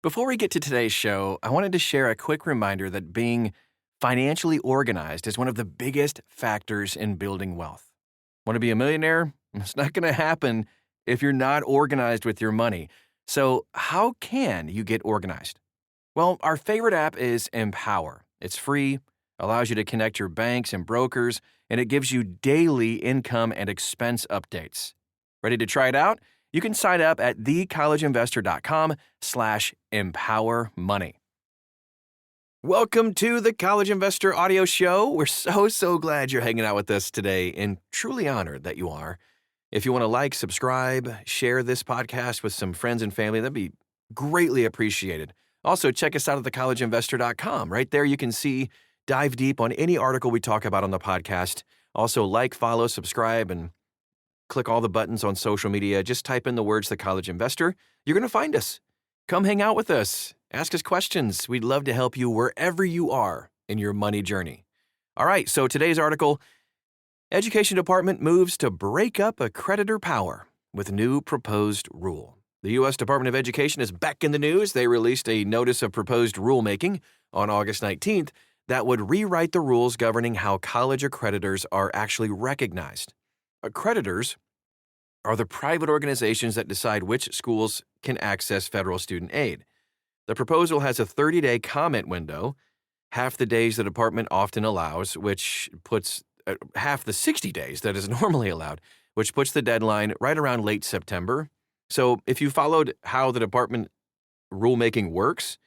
Before we get to today's show, I wanted to share a quick reminder that being financially organized is one of the biggest factors in building wealth. Want to be a millionaire? It's not going to happen if you're not organized with your money. So, how can you get organized? Well, our favorite app is Empower. It's free, allows you to connect your banks and brokers, and it gives you daily income and expense updates. Ready to try it out? You can sign up at thecollegeinvestor.com/empowermoney. Welcome to the College Investor Audio Show. We're so glad you're hanging out with us today and truly honored that you are. If you want to like, subscribe, share this podcast with some friends and family, that'd be greatly appreciated. Also, check us out at thecollegeinvestor.com. Right there, you can dive deep on any article we talk about on the podcast. Also, like, follow, subscribe, and click all the buttons on social media. Just type in the words The College Investor. You're going to find us. Come hang out with us. Ask us questions. We'd love to help you wherever you are in your money journey. All right, so today's article, Education Department moves to break up accreditor power with new proposed rule. The U.S. Department of Education is back in the news. They released a notice of proposed rulemaking on August 19th that would rewrite the rules governing how college accreditors are actually recognized. Accreditors are the private organizations that decide which schools can access federal student aid. The proposal has a 30-day comment window, half the days the department often allows, which puts half the 60 days that is normally allowed, which puts the deadline right around late September. So if you followed how the department rulemaking works,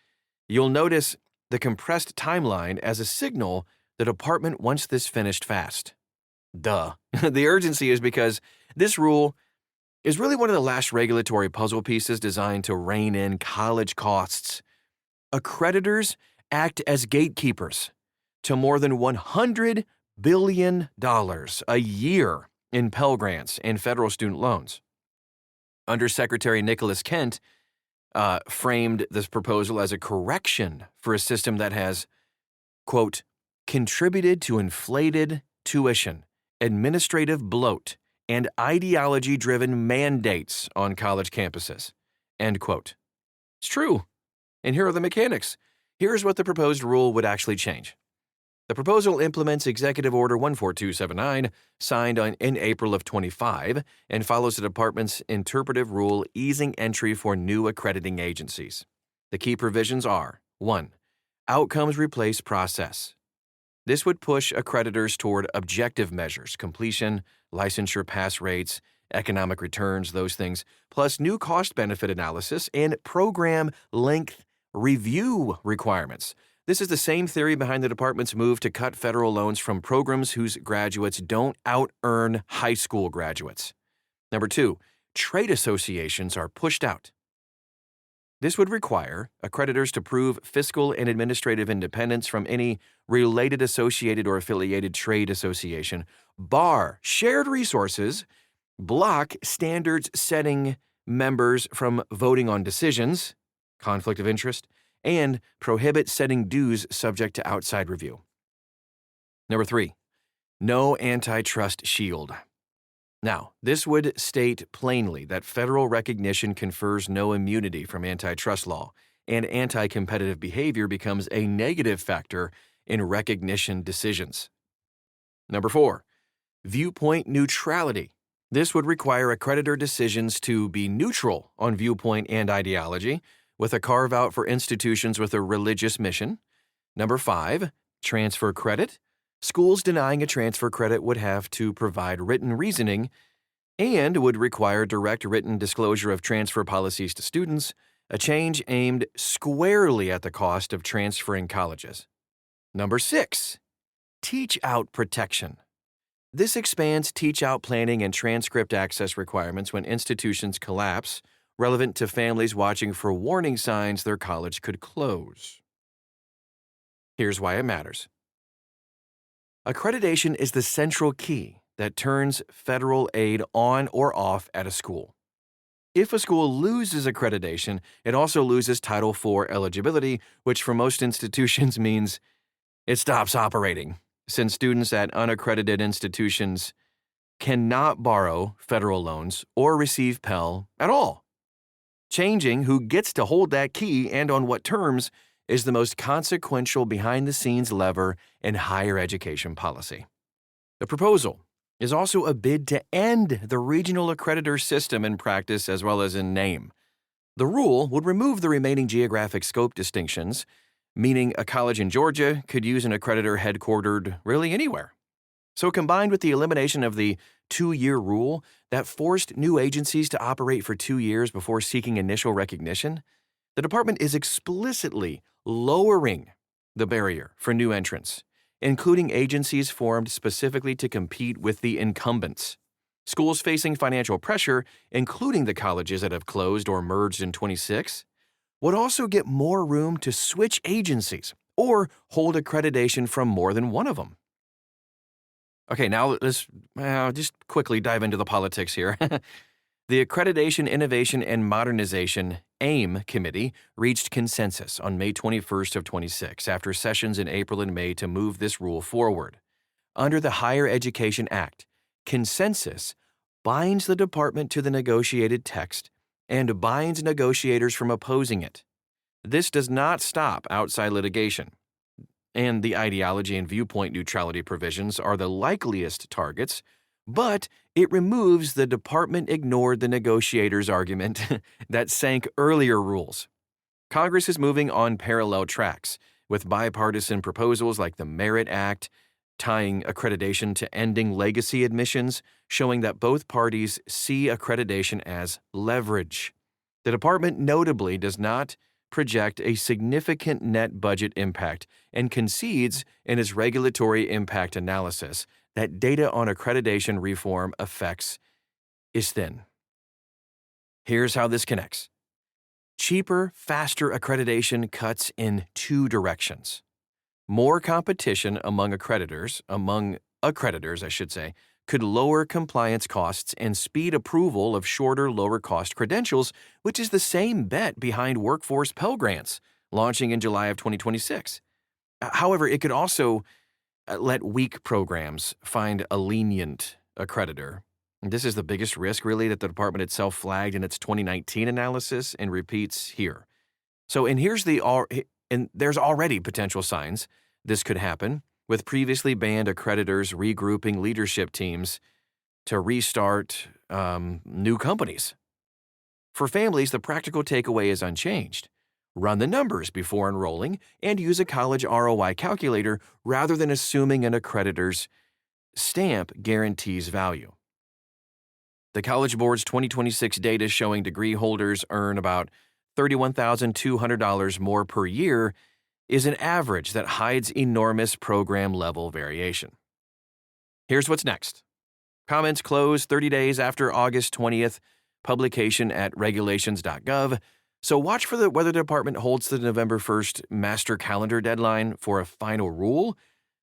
you'll notice the compressed timeline as a signal the department wants this finished fast. Duh. The urgency is because this rule is really one of the last regulatory puzzle pieces designed to rein in college costs. Accreditors act as gatekeepers to more than $100 billion a year in Pell Grants and federal student loans. Undersecretary Nicholas Kent framed this proposal as a correction for a system that has, quote, contributed to inflated tuition, administrative bloat, and ideology-driven mandates on college campuses, end quote. It's true. And here are the mechanics. Here's what the proposed rule would actually change. The proposal implements Executive Order 14279, signed in April of 25, and follows the department's interpretive rule easing entry for new accrediting agencies. The key provisions are: 1. Outcomes replace process. This would push accreditors toward objective measures, completion, licensure pass rates, economic returns, those things, plus new cost-benefit analysis and program length review requirements. This is the same theory behind the department's move to cut federal loans from programs whose graduates don't out-earn high school graduates. Number 2, trade associations are pushed out. This would require accreditors to prove fiscal and administrative independence from any related associated or affiliated trade association, bar shared resources, block standards-setting members from voting on decisions, conflict of interest, and prohibit setting dues subject to outside review. Number 3, no antitrust shield. Now, this would state plainly that federal recognition confers no immunity from antitrust law, and anti-competitive behavior becomes a negative factor in recognition decisions. Number 4, viewpoint neutrality. This would require accreditor decisions to be neutral on viewpoint and ideology, with a carve-out for institutions with a religious mission. Number 5, transfer credit. Schools denying a transfer credit would have to provide written reasoning and would require direct written disclosure of transfer policies to students, a change aimed squarely at the cost of transferring colleges. Number 6, teach-out protection. This expands teach-out planning and transcript access requirements when institutions collapse, relevant to families watching for warning signs their college could close. Here's why it matters. Accreditation is the central key that turns federal aid on or off at a school. If a school loses accreditation, it also loses Title IV eligibility, which for most institutions means it stops operating, since students at unaccredited institutions cannot borrow federal loans or receive Pell at all. Changing who gets to hold that key and on what terms is the most consequential behind-the-scenes lever in higher education policy. The proposal is also a bid to end the regional accreditor system in practice as well as in name. The rule would remove the remaining geographic scope distinctions, meaning a college in Georgia could use an accreditor headquartered really anywhere. So combined with the elimination of the 2-year rule that forced new agencies to operate for 2 years before seeking initial recognition, the department is explicitly lowering the barrier for new entrants, including agencies formed specifically to compete with the incumbents. Schools facing financial pressure, including the colleges that have closed or merged in 26, would also get more room to switch agencies or hold accreditation from more than one of them. Okay, now let's just quickly dive into the politics here. The Accreditation, Innovation, and Modernization AIM Committee reached consensus on May 21st of 26 after sessions in April and May to move this rule forward. Under the Higher Education Act, consensus binds the department to the negotiated text and binds negotiators from opposing it. This does not stop outside litigation, and the ideology and viewpoint neutrality provisions are the likeliest targets, but it removes the department ignored the negotiators' argument that sank earlier rules. Congress is moving on parallel tracks, with bipartisan proposals like the Merit Act, tying accreditation to ending legacy admissions, showing that both parties see accreditation as leverage. The department notably does not project a significant net budget impact and concedes in its regulatory impact analysis that data on accreditation reform effects is thin. Here's how this connects. Cheaper, faster accreditation cuts in 2 directions. More competition among accreditors, could lower compliance costs and speed approval of shorter, lower-cost credentials, which is the same bet behind Workforce Pell Grants, launching in July of 2026. However, it could also let weak programs find a lenient accreditor. This is the biggest risk, really, that the department itself flagged in its 2019 analysis and repeats here. There's already potential signs this could happen, with previously banned accreditors regrouping leadership teams to restart new companies. For families, the practical takeaway is unchanged. Run the numbers before enrolling and use a college ROI calculator rather than assuming an accreditor's stamp guarantees value. The College Board's 2026 data showing degree holders earn about $31,200 more per year is an average that hides enormous program-level variation. Here's what's next. Comments close 30 days after August 20th, publication at regulations.gov, so watch for whether the department holds the November 1st master calendar deadline for a final rule,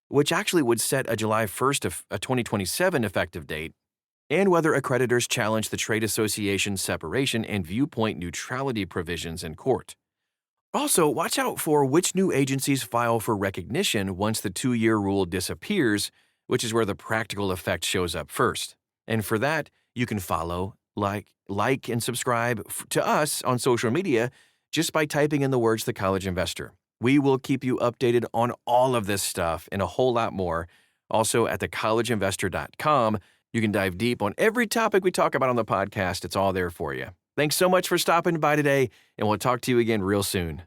which actually would set a July 1st of a 2027 effective date, and whether accreditors challenge the trade association separation and viewpoint neutrality provisions in court. Also, watch out for which new agencies file for recognition once the 2-year rule disappears, which is where the practical effect shows up first. And for that, you can follow, like and subscribe to us on social media just by typing in the words The College Investor. We will keep you updated on all of this stuff and a whole lot more. Also at thecollegeinvestor.com, you can dive deep on every topic we talk about on the podcast. It's all there for you. Thanks so much for stopping by today, and we'll talk to you again real soon.